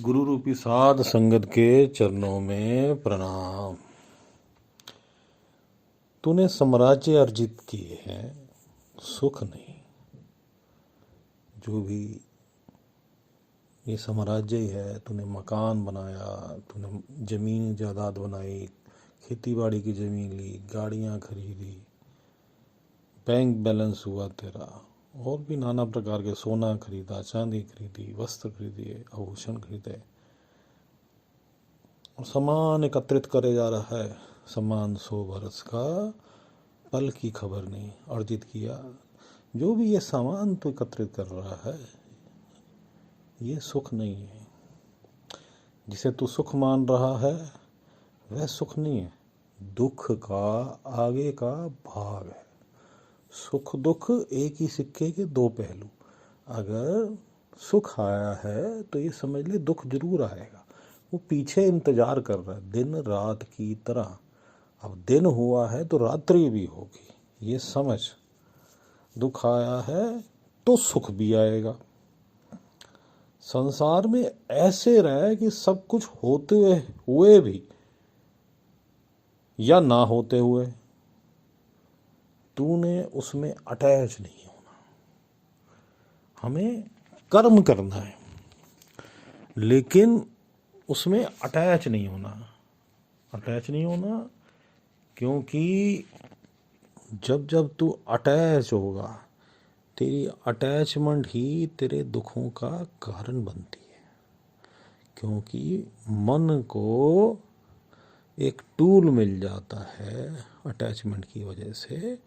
गुरु रूपी साध संगत के चरणों में प्रणाम। तूने साम्राज्य अर्जित किए हैं, सुख नहीं। जो भी ये साम्राज्य ही है, तूने मकान बनाया, तूने जमीन जायदाद बनाई, खेती बाड़ी की जमीन ली, गाड़ियां खरीदी, बैंक बैलेंस हुआ तेरा, और भी नाना प्रकार के सोना खरीदा, चांदी खरीदी, वस्त्र खरीदे, आभूषण खरीदे, और सामान एकत्रित करे जा रहा है। सामान 100 बरस का, पल की खबर नहीं। अर्जित किया जो भी ये सामान तो एकत्रित कर रहा है, ये सुख नहीं है। जिसे तू सुख मान रहा है वह सुख नहीं है, दुख का आगे का भाग है। सुख दुख एक ही सिक्के के दो पहलू। अगर सुख आया है तो ये समझ ले दुख जरूर आएगा, वो पीछे इंतजार कर रहा है दिन रात की तरह। अब दिन हुआ है तो रात्रि भी होगी, ये समझ। दुख आया है तो सुख भी आएगा। संसार में ऐसे रहे कि सब कुछ होते हुए भी या ना होते हुए तूने उसमें अटैच नहीं होना। हमें कर्म करना है लेकिन उसमें अटैच नहीं होना। अटैच नहीं होना क्योंकि जब जब तू अटैच होगा, तेरी अटैचमेंट ही तेरे दुखों का कारण बनती है। क्योंकि मन को एक टूल मिल जाता है अटैचमेंट की वजह से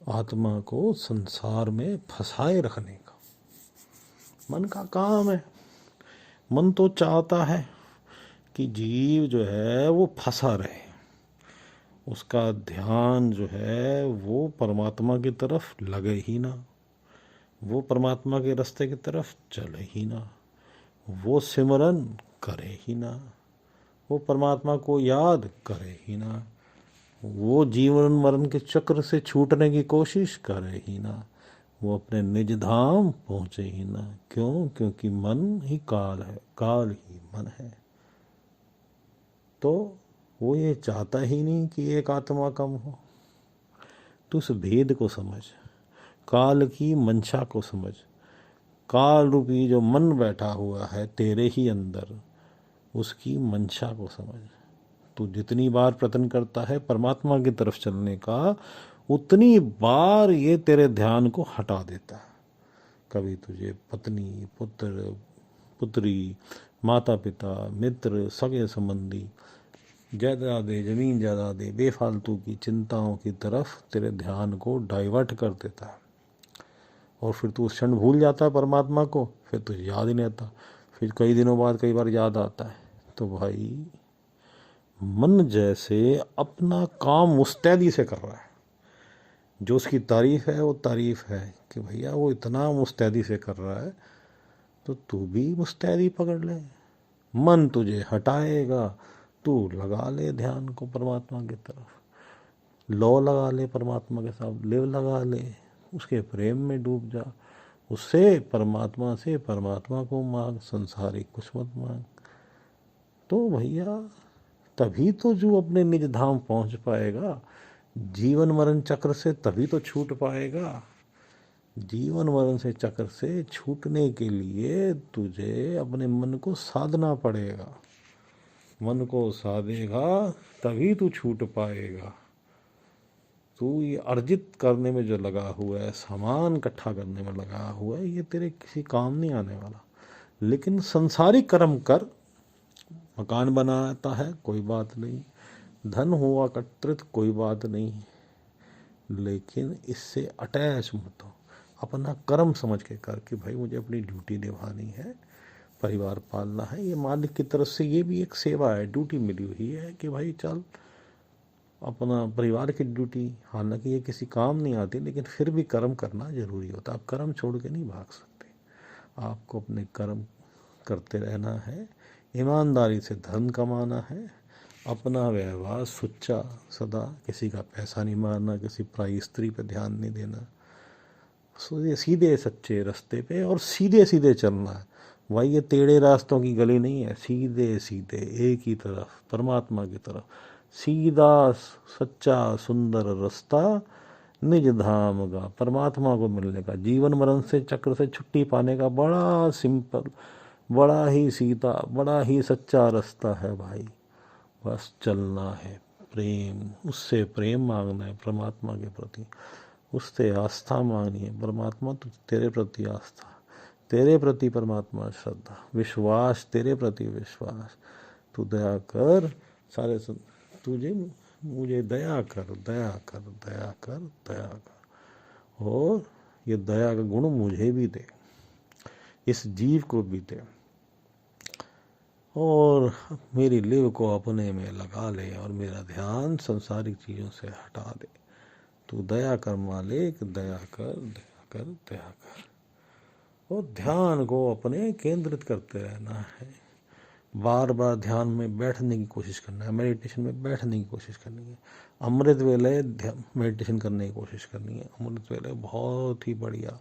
आत्मा को संसार में फंसाए रखने का। मन का काम है। मन तो चाहता है कि जीव जो है वो फंसा रहे, उसका ध्यान जो है वो परमात्मा की तरफ लगे ही ना, वो परमात्मा के रास्ते की तरफ चले ही ना, वो सिमरन करे ही ना, वो परमात्मा को याद करे ही ना, वो जीवन मरण के चक्र से छूटने की कोशिश करे ही ना, वो अपने निज धाम पहुँचे ही ना। क्यों? क्योंकि मन ही काल है, काल ही मन है। तो वो ये चाहता ही नहीं कि एक आत्मा कम हो। तू उस भेद को समझ, काल की मंशा को समझ। काल रूपी जो मन बैठा हुआ है तेरे ही अंदर, उसकी मंशा को समझ। तू जितनी बार प्रयत्न करता है परमात्मा की तरफ चलने का, उतनी बार ये तेरे ध्यान को हटा देता है। कभी तुझे पत्नी, पुत्र, पुत्री, माता पिता, मित्र, सगे संबंधी जायदादे, जमीन जायदादे, बेफालतू की चिंताओं की तरफ तेरे ध्यान को डाइवर्ट कर देता है। और फिर तू उस क्षण भूल जाता है परमात्मा को, फिर तुझे याद ही नहीं आता। फिर कई दिनों बाद कई बार याद आता है। तो भाई मन जैसे अपना काम मुस्तैदी से कर रहा है। जो उसकी तारीफ है वो तारीफ है कि भैया वो इतना मुस्तैदी से कर रहा है, तो तू भी मुस्तैदी पकड़ ले। मन तुझे हटाएगा, तू लगा ले ध्यान को परमात्मा की तरफ, लो लगा ले परमात्मा के साथ, लिव लगा ले, उसके प्रेम में डूब जा। उससे परमात्मा से परमात्मा को मांग, संसारिक कुछ मत मांग। तो भैया तभी तो जो अपने निज धाम पहुंच पाएगा। जीवन मरण चक्र से तभी तो छूट पाएगा। जीवन मरण से चक्र से छूटने के लिए तुझे अपने मन को साधना पड़ेगा। मन को साधेगा तभी तू छूट पाएगा। तू ये अर्जित करने में जो लगा हुआ है, सामान इकट्ठा करने में लगा हुआ है, ये तेरे किसी काम नहीं आने वाला। लेकिन संसारिक कर्म कर। मकान बनाता है कोई बात नहीं, धन हुआ एकत्रित कोई बात नहीं, लेकिन इससे अटैच मत हो। अपना कर्म समझ के कर कि भाई मुझे अपनी ड्यूटी निभानी है, परिवार पालना है। ये मालिक की तरफ से ये भी एक सेवा है, ड्यूटी मिली हुई है कि भाई चल अपना परिवार की ड्यूटी। हालांकि ये किसी काम नहीं आती, लेकिन फिर भी कर्म करना जरूरी होता है। आप कर्म छोड़ के नहीं भाग सकते, आपको अपने कर्म करते रहना है। ईमानदारी से धन कमाना है, अपना व्यवहार सुच्चा सदा, किसी का पैसा नहीं मारना, किसी पराई स्त्री पे ध्यान नहीं देना। सीधे सच्चे रास्ते पे और सीधे सीधे चलना है। भाई ये टेढ़े रास्तों की गली नहीं है, सीधे सीधे एक ही तरफ परमात्मा की तरफ, सीधा सच्चा सुंदर रास्ता निज धाम का, परमात्मा को मिलने का, जीवन मरण से चक्र से छुट्टी पाने का बड़ा सिंपल, बड़ा ही सीधा, बड़ा ही सच्चा रास्ता है भाई। बस चलना है, प्रेम, उससे प्रेम मांगना है परमात्मा के प्रति, उससे आस्था मांगनी है, परमात्मा तो तेरे प्रति आस्था, तेरे प्रति परमात्मा श्रद्धा, विश्वास, तेरे प्रति विश्वास, तू दया कर सारे तुझे मुझे दया कर, दया कर, दया कर, दया कर, और ये दया का गुण मुझे भी दे, इस जीव को भी दे, और मेरी लिव को अपने में लगा ले और मेरा ध्यान संसारिक चीज़ों से हटा दे। तू दया कर मालिक, दया कर, दया कर, दया कर। और ध्यान को अपने केंद्रित करते रहना है, बार बार ध्यान में बैठने की कोशिश करना है, मेडिटेशन में बैठने की कोशिश करनी है। अमृत वेले मेडिटेशन करने की कोशिश करनी है। अमृत वेले बहुत ही बढ़िया,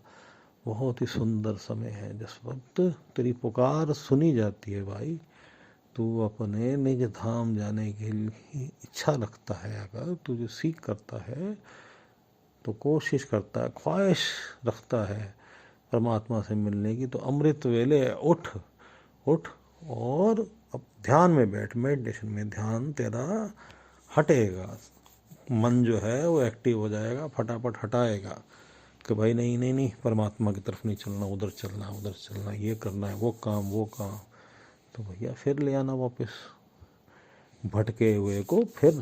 बहुत ही सुंदर समय है, जिस वक्त तेरी पुकार सुनी जाती है भाई, तू अपने निज धाम जाने के लिए इच्छा रखता है, अगर तू जो सीख करता है तो कोशिश करता है, ख्वाहिश रखता है परमात्मा से मिलने की, तो अमृत वेले उठ उठ और अब ध्यान में बैठ, मेडिटेशन में ध्यान तेरा हटेगा, मन जो है वो एक्टिव हो जाएगा, फटाफट हटाएगा कि भाई नहीं नहीं नहीं, परमात्मा की तरफ नहीं चलना, उधर चलना, उधर चलना, ये करना है, वो काम, वो काम। तो भैया फिर ले आना वापस, भटके हुए को फिर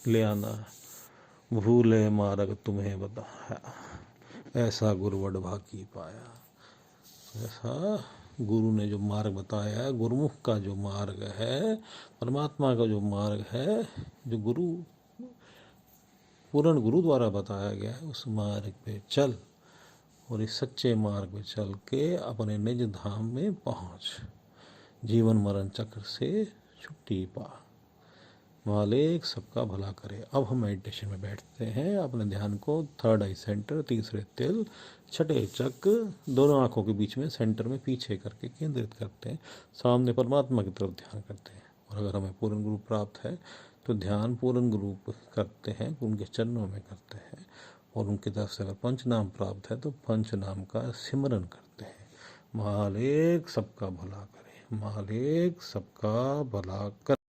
ले आना, भूले मार्ग तुम्हें बताया, ऐसा गुरुवड भागी पाया। ऐसा गुरु ने जो मार्ग बताया है, गुरुमुख का जो मार्ग है, परमात्मा का जो मार्ग है, जो गुरु, पूर्ण गुरु द्वारा बताया गया है, उस मार्ग पे चल, और इस सच्चे मार्ग पे चल के अपने निज धाम में पहुँच, जीवन मरण चक्र से छुट्टी पा। मालिक सबका भला करे। अब हम मेडिटेशन में बैठते हैं, अपने ध्यान को थर्ड आई सेंटर, तीसरे तिल, छठे चक्र, दोनों आंखों के बीच में सेंटर में पीछे करके केंद्रित करते हैं, सामने परमात्मा की तरफ ध्यान करते हैं। और अगर हमें पूर्ण गुरु प्राप्त है तो ध्यान पूर्ण गुरु करते हैं, उनके चरणों में करते हैं, और उनकी तरफ से अगर पंच नाम प्राप्त है तो पंच नाम का सिमरन करते हैं। मालिक सबका भला करे, मालिक सबका भला करे।